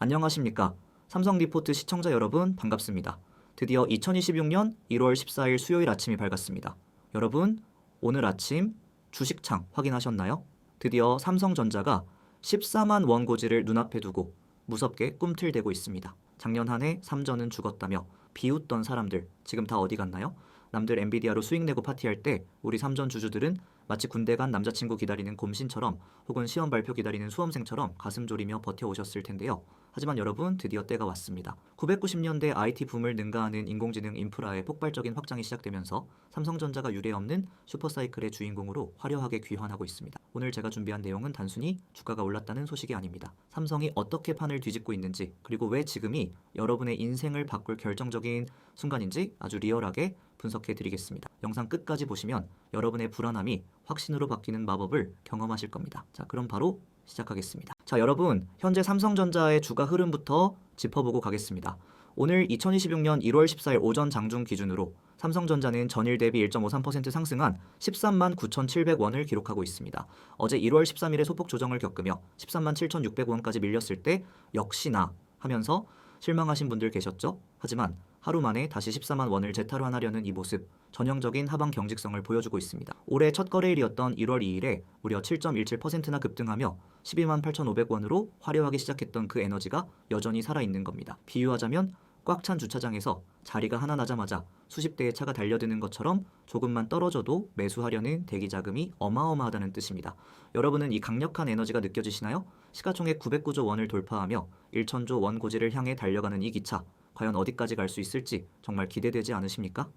안녕하십니까. 삼성리포트 시청자 여러분 반갑습니다. 드디어 2026년 1월 14일 수요일 아침이 밝았습니다. 여러분, 오늘 아침 주식창 확인하셨나요? 드디어 삼성전자가 14만 원 고지를 눈앞에 두고 무섭게 꿈틀대고 있습니다. 작년 한 해 삼전은 죽었다며 비웃던 사람들 지금 다 어디 갔나요? 남들 엔비디아로 수익 내고 파티할 때 우리 삼전 주주들은 마치 군대 간 남자친구 기다리는 곰신처럼 혹은 시험 발표 기다리는 수험생처럼 가슴 졸이며 버텨오셨을 텐데요. 하지만 여러분, 드디어 때가 왔습니다. 990년대 IT 붐을 능가하는 인공지능 인프라의 폭발적인 확장이 시작되면서 삼성전자가 유례없는 슈퍼사이클의 주인공으로 화려하게 귀환하고 있습니다. 오늘 제가 준비한 내용은 단순히 주가가 올랐다는 소식이 아닙니다. 삼성이 어떻게 판을 뒤집고 있는지, 그리고 왜 지금이 여러분의 인생을 바꿀 결정적인 순간인지 아주 리얼하게 분석해 드리겠습니다. 영상 끝까지 보시면 여러분의 불안함이 확신으로 바뀌는 마법을 경험하실 겁니다. 자, 그럼 바로 시작하겠습니다. 자, 여러분, 현재 삼성전자의 주가 흐름부터 짚어보고 가겠습니다. 오늘 2026년 1월 14일 오전 장중 기준으로 삼성전자는 전일 대비 1.53% 상승한 13만 9,700원을 기록하고 있습니다. 어제 1월 13일에 소폭 조정을 겪으며 13만 7,600원까지 밀렸을 때 역시나 하면서 실망하신 분들 계셨죠? 하지만 하루 만에 다시 14만 원을 재탈환하려는 이 모습, 전형적인 하방 경직성을 보여주고 있습니다. 올해 첫 거래일이었던 1월 2일에 무려 7.17%나 급등하며 12만 8,500원으로 화려하게 시작했던 그 에너지가 여전히 살아있는 겁니다. 비유하자면 꽉 찬 주차장에서 자리가 하나 나자마자 수십 대의 차가 달려드는 것처럼 조금만 떨어져도 매수하려는 대기 자금이 어마어마하다는 뜻입니다. 여러분은 이 강력한 에너지가 느껴지시나요? 시가총액 909조 원을 돌파하며 1,000조 원 고지를 향해 달려가는 이 기차, 과연 어디까지 갈 수 있을지 정말 기대되지 않으십니까?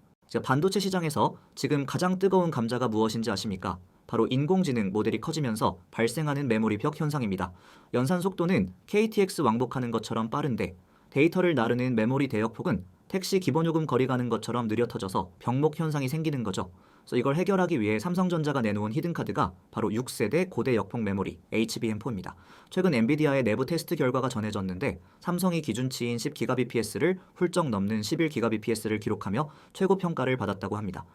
반도체 시장에서 지금 가장 뜨거운 감자가 무엇인지 아십니까? 바로 인공지능 모델이 커지면서 발생하는 메모리 벽 현상입니다. 연산 속도는 KTX 왕복하는 것처럼 빠른데 데이터를 나르는 메모리 대역폭은 택시 기본요금 거리 가는 것처럼 느려 터져서 병목 현상이 생기는 거죠. 그래서 이걸 해결하기 위해 삼성전자가 내놓은 히든카드가 바로 6세대 고대 역폭 메모리 HBM4입니다. 최근 엔비디아의 내부 테스트 결과가 전해졌는데 삼성이 기준치인 10GBps를 훌쩍 넘는 11GBps를 기록하며 최고 평가를 받았다고 합니다.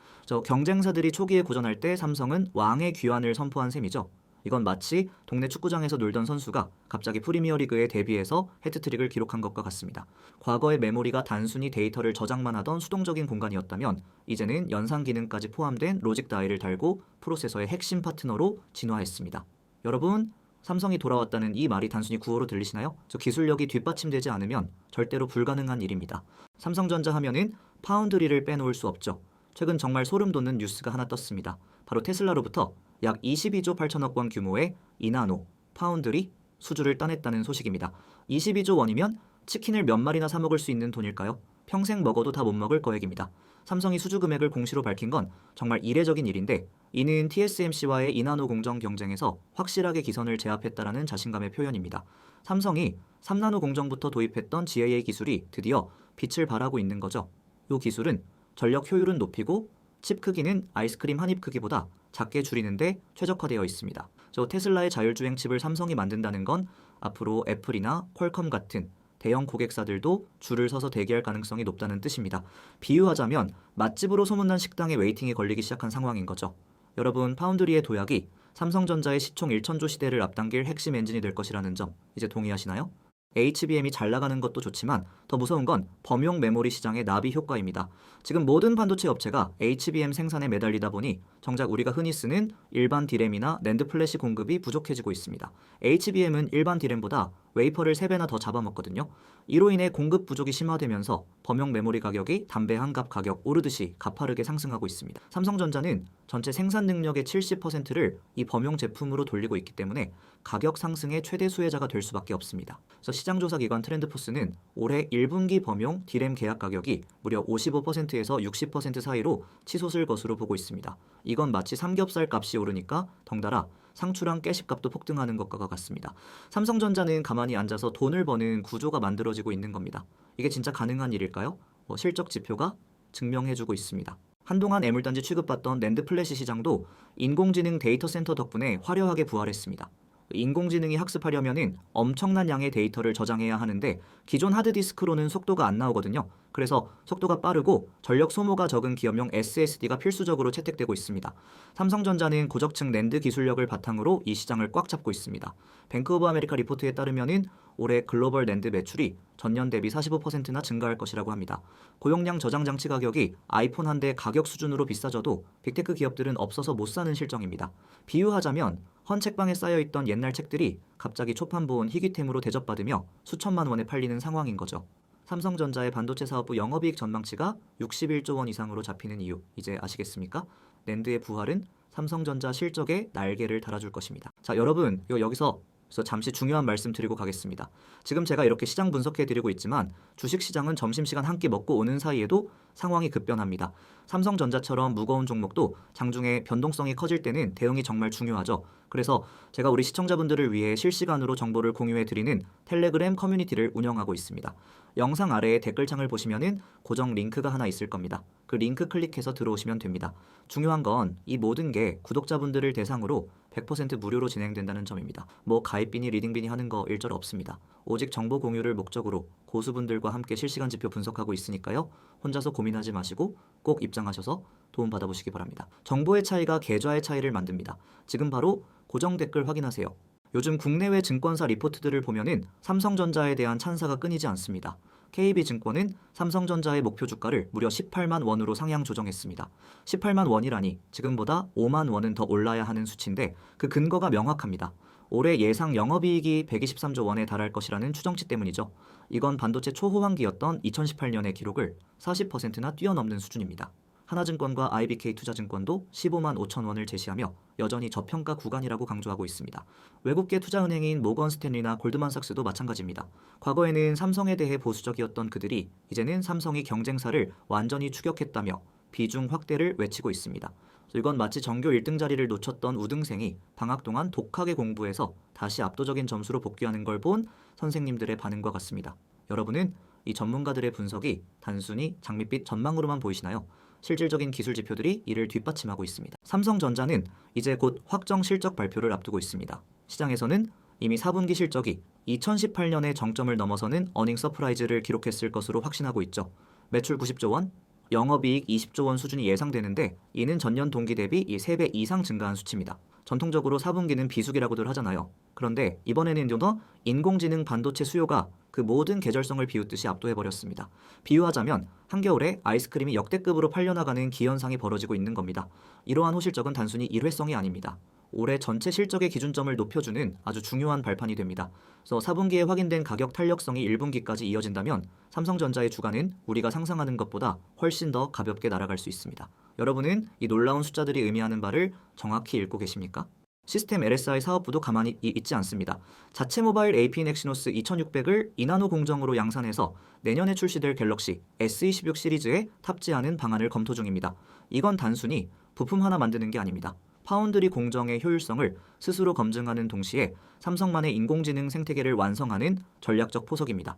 경쟁사들이 초기에 고전할 때 삼성은 왕의 귀환을 선포한 셈이죠. 이건 마치 동네 축구장에서 놀던 선수가 갑자기 프리미어리그에 데뷔해서 해트트릭을 기록한 것과 같습니다. 과거의 메모리가 단순히 데이터를 저장만 하던 수동적인 공간이었다면 이제는 연산 기능까지 포함된 로직 다이를 달고 프로세서의 핵심 파트너로 진화했습니다. 여러분, 삼성이 돌아왔다는 이 말이 단순히 구호로 들리시나요? 기술력이 뒷받침되지 않으면 절대로 불가능한 일입니다. 삼성전자 하면은 파운드리를 빼놓을 수 없죠. 최근 정말 소름 돋는 뉴스가 하나 떴습니다. 바로 테슬라로부터 약 22조 8천억 원 규모의 이나노, 파운드리 수주를 따냈다는 소식입니다. 22조 원이면 치킨을 몇 마리나 사 먹을 수 있는 돈일까요? 평생 먹어도 다 못 먹을 거액입니다. 삼성이 수주 금액을 공시로 밝힌 건 정말 이례적인 일인데 이는 TSMC와의 이나노 공정 경쟁에서 확실하게 기선을 제압했다라는 자신감의 표현입니다. 삼성이 3나노 공정부터 도입했던 GAA 기술이 드디어 빛을 발하고 있는 거죠. 이 기술은 전력 효율은 높이고 칩 크기는 아이스크림 한 입 크기보다 작게 줄이는데 최적화되어 있습니다. 테슬라의 자율주행 칩을 삼성이 만든다는 건 앞으로 애플이나 퀄컴 같은 대형 고객사들도 줄을 서서 대기할 가능성이 높다는 뜻입니다. 비유하자면 맛집으로 소문난 식당에 웨이팅이 걸리기 시작한 상황인 거죠. 여러분, 파운드리의 도약이 삼성전자의 시총 1,000조 시대를 앞당길 핵심 엔진이 될 것이라는 점 이제 동의하시나요? HBM이 잘 나가는 것도 좋지만 더 무서운 건 범용 메모리 시장의 나비 효과입니다. 지금 모든 반도체 업체가 HBM 생산에 매달리다 보니 정작 우리가 흔히 쓰는 일반 디램이나 낸드 플래시 공급이 부족해지고 있습니다. HBM은 일반 디램보다 웨이퍼를 3배나 더 잡아먹거든요. 이로 인해 공급 부족이 심화되면서 범용 메모리 가격이 담배 한 갑 가격 오르듯이 가파르게 상승하고 있습니다. 삼성전자는 전체 생산 능력의 70%를 이 범용 제품으로 돌리고 있기 때문에 가격 상승의 최대 수혜자가 될 수밖에 없습니다. 그래서 시장조사기관 트렌드포스는 올해 1분기 범용 디램 계약 가격이 무려 55%에서 60% 사이로 치솟을 것으로 보고 있습니다. 이건 마치 삼겹살 값이 오르니까 덩달아 상추랑 깨식값도 폭등하는 것과 같습니다. 삼성전자는 가만히 앉아서 돈을 버는 구조가 만들어지고 있는 겁니다. 이게 진짜 가능한 일일까요? 실적 지표가 증명해주고 있습니다. 한동안 애물단지 취급받던 낸드 플래시 시장도 인공지능 데이터 센터 덕분에 화려하게 부활했습니다. 인공지능이 학습하려면 엄청난 양의 데이터를 저장해야 하는데 기존 하드디스크로는 속도가 안 나오거든요. 그래서 속도가 빠르고 전력 소모가 적은 기업용 SSD가 필수적으로 채택되고 있습니다. 삼성전자는 고적층 낸드 기술력을 바탕으로 이 시장을 꽉 잡고 있습니다. 뱅크 오브 아메리카 리포트에 따르면은 올해 글로벌 낸드 매출이 전년 대비 45%나 증가할 것이라고 합니다. 고용량 저장 장치 가격이 아이폰 한 대 가격 수준으로 비싸져도 빅테크 기업들은 없어서 못 사는 실정입니다. 비유하자면 헌 책방에 쌓여있던 옛날 책들이 갑자기 초판본 희귀템으로 대접받으며 수천만 원에 팔리는 상황인 거죠. 삼성전자의 반도체 사업부 영업이익 전망치가 61조 원 이상으로 잡히는 이유 이제 아시겠습니까? 낸드의 부활은 삼성전자 실적에 날개를 달아줄 것입니다. 자, 여러분 여기서 잠시 중요한 말씀 드리고 가겠습니다. 지금 제가 이렇게 시장 분석해 드리고 있지만 주식시장은 점심시간 한 끼 먹고 오는 사이에도 상황이 급변합니다. 삼성전자처럼 무거운 종목도 장중에 변동성이 커질 때는 대응이 정말 중요하죠. 그래서 제가 우리 시청자분들을 위해 실시간으로 정보를 공유해 드리는 텔레그램 커뮤니티를 운영하고 있습니다. 영상 아래에 댓글창을 보시면은 고정 링크가 하나 있을 겁니다. 그 링크 클릭해서 들어오시면 됩니다. 중요한 건 이 모든 게 구독자분들을 대상으로 100% 무료로 진행된다는 점입니다. 뭐 가입비니 리딩비니 하는 거 일절 없습니다. 오직 정보 공유를 목적으로 고수분들과 함께 실시간 지표 분석하고 있으니까요. 혼자서 고민하지 마시고 꼭 입장하셔서 도움 받아보시기 바랍니다. 정보의 차이가 계좌의 차이를 만듭니다. 지금 바로 고정 댓글 확인하세요. 요즘 국내외 증권사 리포트들을 보면은 삼성전자에 대한 찬사가 끊이지 않습니다. KB증권은 삼성전자의 목표 주가를 무려 18만 원으로 상향 조정했습니다. 18만 원이라니 지금보다 5만 원은 더 올라야 하는 수치인데 그 근거가 명확합니다. 올해 예상 영업이익이 123조 원에 달할 것이라는 추정치 때문이죠. 이건 반도체 초호황기였던 2018년의 기록을 40%나 뛰어넘는 수준입니다. 하나증권과 IBK투자증권도 15만 5천 원을 제시하며 여전히 저평가 구간이라고 강조하고 있습니다. 외국계 투자은행인 모건스탠리나 골드만삭스도 마찬가지입니다. 과거에는 삼성에 대해 보수적이었던 그들이 이제는 삼성이 경쟁사를 완전히 추격했다며 비중 확대를 외치고 있습니다. 이건 마치 전교 1등 자리를 놓쳤던 우등생이 방학 동안 독하게 공부해서 다시 압도적인 점수로 복귀하는 걸 본 선생님들의 반응과 같습니다. 여러분은 이 전문가들의 분석이 단순히 장밋빛 전망으로만 보이시나요? 실질적인 기술 지표들이 이를 뒷받침하고 있습니다. 삼성전자는 이제 곧 확정 실적 발표를 앞두고 있습니다. 시장에서는 이미 4분기 실적이 2018년의 정점을 넘어서는 어닝 서프라이즈를 기록했을 것으로 확신하고 있죠. 매출 90조 원, 영업이익 20조 원 수준이 예상되는데 이는 전년 동기 대비 3배 이상 증가한 수치입니다. 전통적으로 4분기는 비수기라고들 하잖아요. 그런데 이번에는 더 인공지능 반도체 수요가 그 모든 계절성을 비웃듯이 압도해버렸습니다. 비유하자면 한겨울에 아이스크림이 역대급으로 팔려나가는 기현상이 벌어지고 있는 겁니다. 이러한 호실적은 단순히 일회성이 아닙니다. 올해 전체 실적의 기준점을 높여주는 아주 중요한 발판이 됩니다. 그래서 4분기에 확인된 가격 탄력성이 1분기까지 이어진다면 삼성전자의 주가는 우리가 상상하는 것보다 훨씬 더 가볍게 날아갈 수 있습니다. 여러분은 이 놀라운 숫자들이 의미하는 바를 정확히 읽고 계십니까? 시스템 LSI 사업부도 가만히 있지 않습니다. 자체 모바일 AP 넥시노스 2600을 이나노 공정으로 양산해서 내년에 출시될 갤럭시 S26 시리즈에 탑재하는 방안을 검토 중입니다. 이건 단순히 부품 하나 만드는 게 아닙니다. 파운드리 공정의 효율성을 스스로 검증하는 동시에 삼성만의 인공지능 생태계를 완성하는 전략적 포석입니다.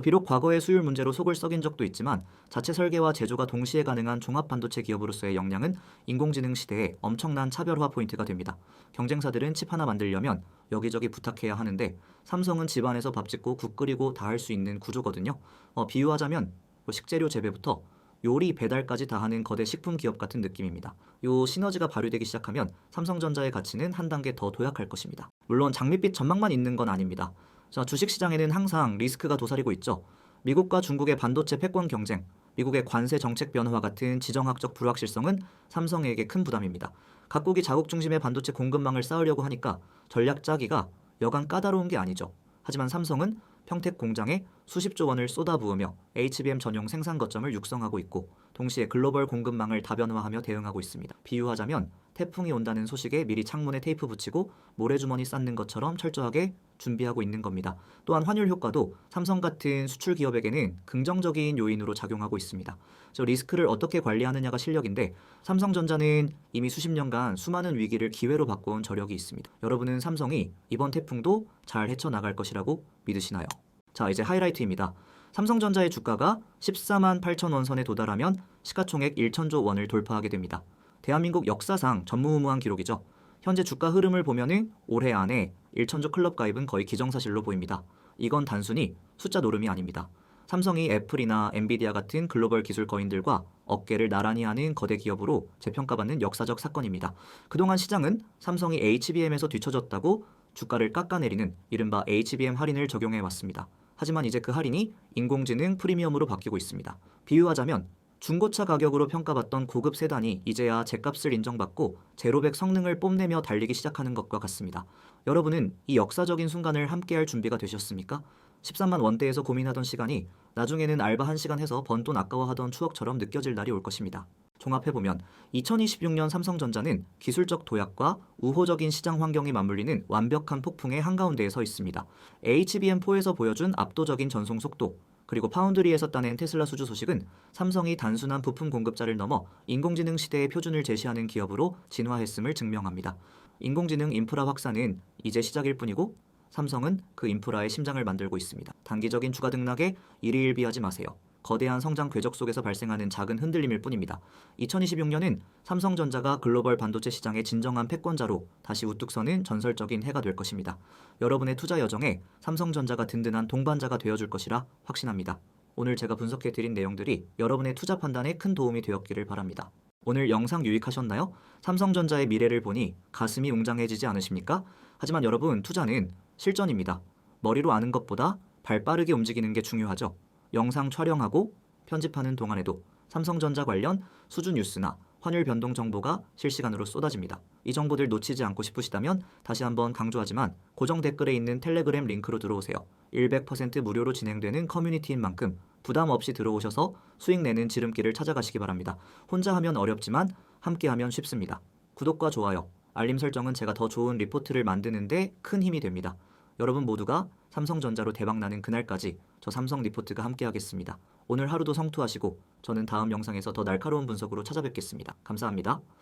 비록 과거의 수율 문제로 속을 썩인 적도 있지만 자체 설계와 제조가 동시에 가능한 종합 반도체 기업으로서의 역량은 인공지능 시대에 엄청난 차별화 포인트가 됩니다. 경쟁사들은 칩 하나 만들려면 여기저기 부탁해야 하는데 삼성은 집안에서 밥 짓고 국 끓이고 다 할 수 있는 구조거든요. 비유하자면 식재료 재배부터 요리 배달까지 다 하는 거대 식품 기업 같은 느낌입니다. 요 시너지가 발휘되기 시작하면 삼성전자의 가치는 한 단계 더 도약할 것입니다. 물론 장밋빛 전망만 있는 건 아닙니다. 주식시장에는 항상 리스크가 도사리고 있죠. 미국과 중국의 반도체 패권 경쟁, 미국의 관세 정책 변화 같은 지정학적 불확실성은 삼성에게 큰 부담입니다. 각국이 자국 중심의 반도체 공급망을 쌓으려고 하니까 전략 짜기가 여간 까다로운 게 아니죠. 하지만 삼성은 평택 공장에 수십조 원을 쏟아부으며 HBM 전용 생산 거점을 육성하고 있고 동시에 글로벌 공급망을 다변화하며 대응하고 있습니다. 비유하자면 태풍이 온다는 소식에 미리 창문에 테이프 붙이고 모래주머니 쌓는 것처럼 철저하게 준비하고 있는 겁니다. 또한 환율 효과도 삼성 같은 수출 기업에게는 긍정적인 요인으로 작용하고 있습니다. 리스크를 어떻게 관리하느냐가 실력인데 삼성전자는 이미 수십 년간 수많은 위기를 기회로 바꿔온 저력이 있습니다. 여러분은 삼성이 이번 태풍도 잘 헤쳐나갈 것이라고 믿으시나요? 자, 이제 하이라이트입니다. 삼성전자의 주가가 14만 8천 원 선에 도달하면 시가총액 1천조 원을 돌파하게 됩니다. 대한민국 역사상 전무후무한 기록이죠. 현재 주가 흐름을 보면은 올해 안에 1천조 클럽 가입은 거의 기정사실로 보입니다. 이건 단순히 숫자 노름이 아닙니다. 삼성이 애플이나 엔비디아 같은 글로벌 기술 거인들과 어깨를 나란히 하는 거대 기업으로 재평가받는 역사적 사건입니다. 그동안 시장은 삼성이 HBM에서 뒤처졌다고 주가를 깎아내리는 이른바 HBM 할인을 적용해 왔습니다. 하지만 이제 그 할인이 인공지능 프리미엄으로 바뀌고 있습니다. 비유하자면 중고차 가격으로 평가받던 고급 세단이 이제야 제값을 인정받고 제로백 성능을 뽐내며 달리기 시작하는 것과 같습니다. 여러분은 이 역사적인 순간을 함께할 준비가 되셨습니까? 13만 원대에서 고민하던 시간이 나중에는 알바 1시간 해서 번 돈 아까워하던 추억처럼 느껴질 날이 올 것입니다. 종합해보면 2026년 삼성전자는 기술적 도약과 우호적인 시장 환경이 맞물리는 완벽한 폭풍의 한가운데에 서 있습니다. HBM4에서 보여준 압도적인 전송 속도, 그리고 파운드리에서 따낸 테슬라 수주 소식은 삼성이 단순한 부품 공급자를 넘어 인공지능 시대의 표준을 제시하는 기업으로 진화했음을 증명합니다. 인공지능 인프라 확산은 이제 시작일 뿐이고 삼성은 그 인프라의 심장을 만들고 있습니다. 단기적인 주가 등락에 일희일비하지 마세요. 거대한 성장 궤적 속에서 발생하는 작은 흔들림일 뿐입니다. 2026년은 삼성전자가 글로벌 반도체 시장의 진정한 패권자로 다시 우뚝 서는 전설적인 해가 될 것입니다. 여러분의 투자 여정에 삼성전자가 든든한 동반자가 되어줄 것이라 확신합니다. 오늘 제가 분석해드린 내용들이 여러분의 투자 판단에 큰 도움이 되었기를 바랍니다. 오늘 영상 유익하셨나요? 삼성전자의 미래를 보니 가슴이 웅장해지지 않으십니까? 하지만 여러분, 투자는 실전입니다. 머리로 아는 것보다 발 빠르게 움직이는 게 중요하죠. 영상 촬영하고 편집하는 동안에도 삼성전자 관련 수주 뉴스나 환율 변동 정보가 실시간으로 쏟아집니다. 이 정보들 놓치지 않고 싶으시다면 다시 한번 강조하지만 고정 댓글에 있는 텔레그램 링크로 들어오세요. 100% 무료로 진행되는 커뮤니티인 만큼 부담 없이 들어오셔서 수익 내는 지름길을 찾아가시기 바랍니다. 혼자 하면 어렵지만 함께 하면 쉽습니다. 구독과 좋아요, 알림 설정은 제가 더 좋은 리포트를 만드는데 큰 힘이 됩니다. 여러분 모두가 삼성전자로 대박나는 그날까지 저 삼성 리포트가 함께 하겠습니다. 오늘 하루도 성투하시고 저는 다음 영상에서 더 날카로운 분석으로 찾아뵙겠습니다. 감사합니다.